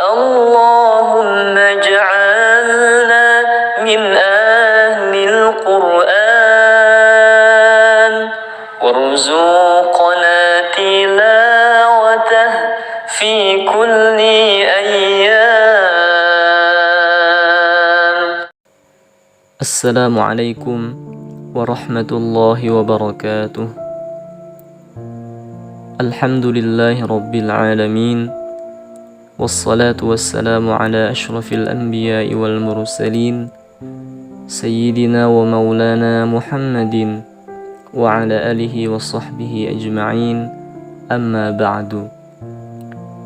اللهم اجعلنا من أهل القرآن وارزقنا تلاوته في كل أيام. السلام عليكم ورحمة الله وبركاته. الحمد لله رب العالمين والصلاة والسلام على أشرف الأنبياء والمرسلين سيدنا ومولانا محمد وعلى آله وصحبه أجمعين. Amma ba'du.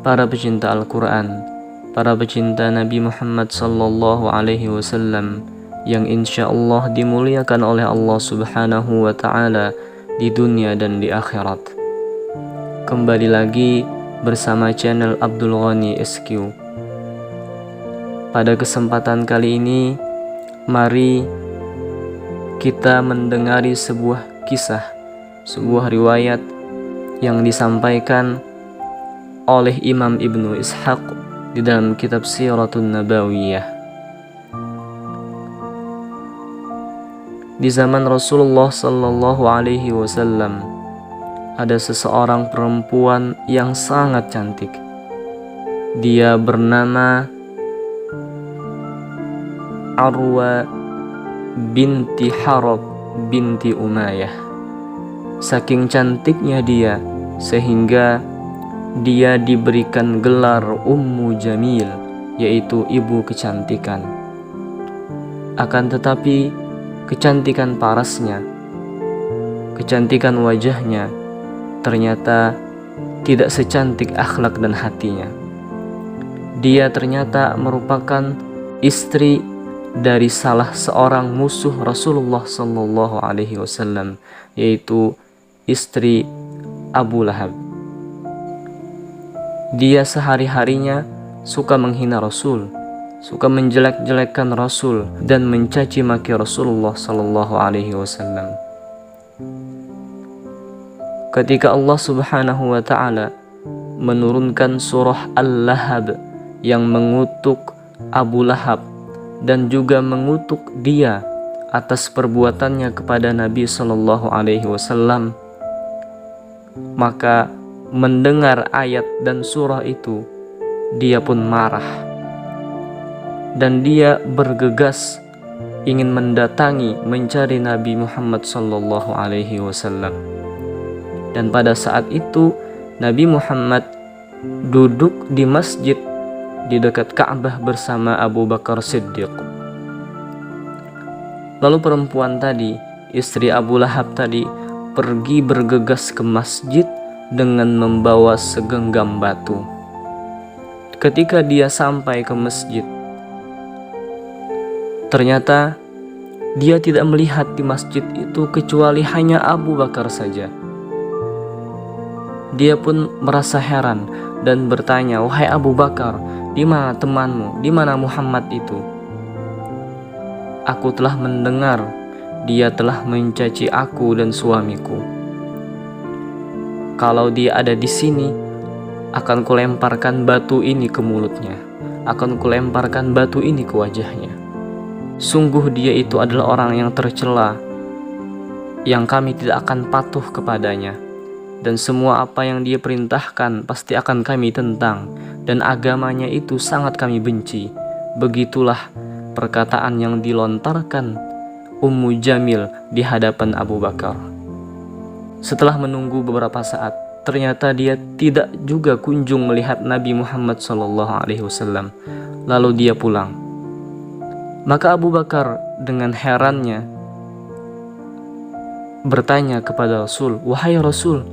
Para pecinta Al-Quran, para pecinta Nabi Muhammad sallallahu alaihi wasallam yang insya Allah dimuliakan oleh Allah subhanahu wa ta'ala di dunia dan di akhirat. Kembali lagi bersama channel Abdul Ghani SQ. Pada kesempatan kali ini, mari kita mendengari sebuah kisah, sebuah riwayat yang disampaikan oleh Imam Ibnu Ishaq di dalam kitab Siratun Nabawiyah. Di zaman Rasulullah sallallahu alaihi wasallam ada seseorang perempuan yang sangat cantik. Dia bernama Arwa binti Harab binti Umayyah. Saking cantiknya dia sehingga dia diberikan gelar Ummu Jamil, yaitu ibu kecantikan. Akan tetapi kecantikan parasnya, kecantikan wajahnya ternyata tidak secantik akhlak dan hatinya. Dia ternyata merupakan istri dari salah seorang musuh Rasulullah sallallahu alaihi wasallam, yaitu istri Abu Lahab. Dia sehari-harinya suka menghina Rasul, suka menjelek-jelekkan Rasul dan mencaci maki Rasulullah sallallahu alaihi wasallam. Ketika Allah subhanahu wa ta'ala menurunkan surah Al-Lahab yang mengutuk Abu Lahab dan juga mengutuk dia atas perbuatannya kepada Nabi sallallahu alaihi wasallam, maka mendengar ayat dan surah itu, dia pun marah dan dia bergegas ingin mendatangi mencari Nabi Muhammad sallallahu alaihi wasallam. Dan pada saat itu Nabi Muhammad duduk di masjid di dekat Ka'bah bersama Abu Bakar Siddiq. Lalu perempuan tadi, istri Abu Lahab tadi, pergi bergegas ke masjid dengan membawa segenggam batu. Ketika dia sampai ke masjid, ternyata dia tidak melihat di masjid itu kecuali hanya Abu Bakar saja. Dia pun merasa heran dan bertanya, "Wahai Abu Bakar, di mana temanmu? Di mana Muhammad itu? Aku telah mendengar dia telah mencaci aku dan suamiku. Kalau dia ada di sini, akan kulemparkan batu ini ke mulutnya, akan kulemparkan batu ini ke wajahnya. Sungguh dia itu adalah orang yang tercela, yang kami tidak akan patuh kepadanya. Dan semua apa yang dia perintahkan pasti akan kami tentang, dan agamanya itu sangat kami benci." Begitulah perkataan yang dilontarkan Ummu Jamil di hadapan Abu Bakar. Setelah menunggu beberapa saat, ternyata dia tidak juga kunjung melihat Nabi Muhammad SAW. Lalu dia pulang. Maka Abu Bakar dengan herannya bertanya kepada Rasul, "Wahai Rasul,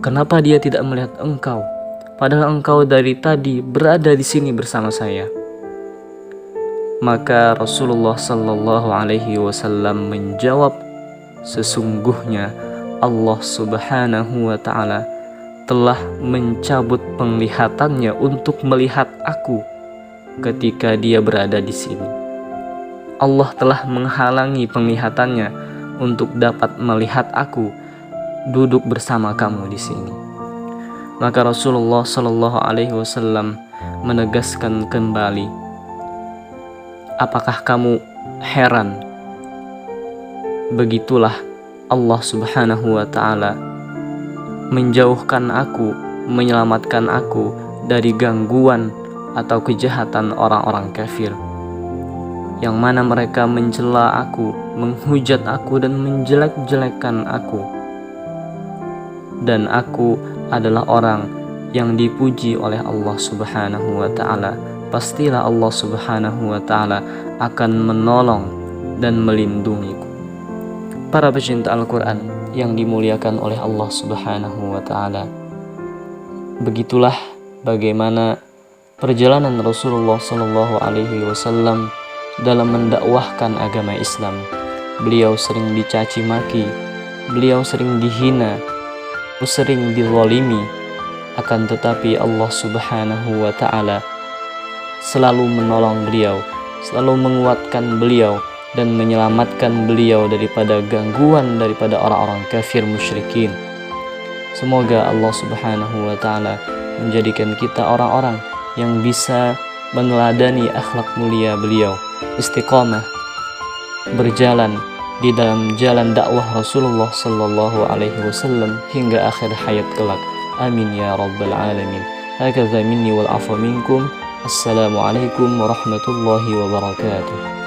kenapa dia tidak melihat engkau? Padahal engkau dari tadi berada di sini bersama saya." Maka Rasulullah sallallahu alaihi wasallam menjawab, "Sesungguhnya Allah subhanahu wa ta'ala telah mencabut penglihatannya untuk melihat aku ketika dia berada di sini. Allah telah menghalangi penglihatannya untuk dapat melihat aku duduk bersama kamu di sini." Maka Rasulullah sallallahu alaihi wasallam menegaskan kembali, apakah kamu heran? Begitulah Allah Subhanahu wa ta'ala menjauhkan aku, menyelamatkan aku dari gangguan atau kejahatan orang-orang kafir, yang mana mereka mencela aku, menghujat aku, dan menjelek-jelekan aku. Dan aku adalah orang yang dipuji oleh Allah Subhanahu wa ta'ala. Pastilah Allah Subhanahu wa ta'ala akan menolong dan melindungiku. Para pecinta Al-Quran yang dimuliakan oleh Allah Subhanahu wa ta'ala, begitulah bagaimana perjalanan Rasulullah Shallallahu Alaihi Wasallam dalam mendakwahkan agama Islam. Beliau sering dicaci maki, beliau sering dihina, sering dizalimi, akan tetapi Allah Subhanahu wa ta'ala selalu menolong beliau, selalu menguatkan beliau, dan menyelamatkan beliau daripada gangguan daripada orang-orang kafir musyrikin. Semoga Allah Subhanahu wa ta'ala menjadikan kita orang-orang yang bisa meneladani akhlak mulia beliau, istiqamah, berjalan di dalam jalan dakwah Rasulullah Sallallahu Alaihi Wasallam hingga akhir hayat kelak. Amin ya rabbal alamin. Hakadha minni wal afu minkum. Assalamualaikum warahmatullahi wabarakatuh.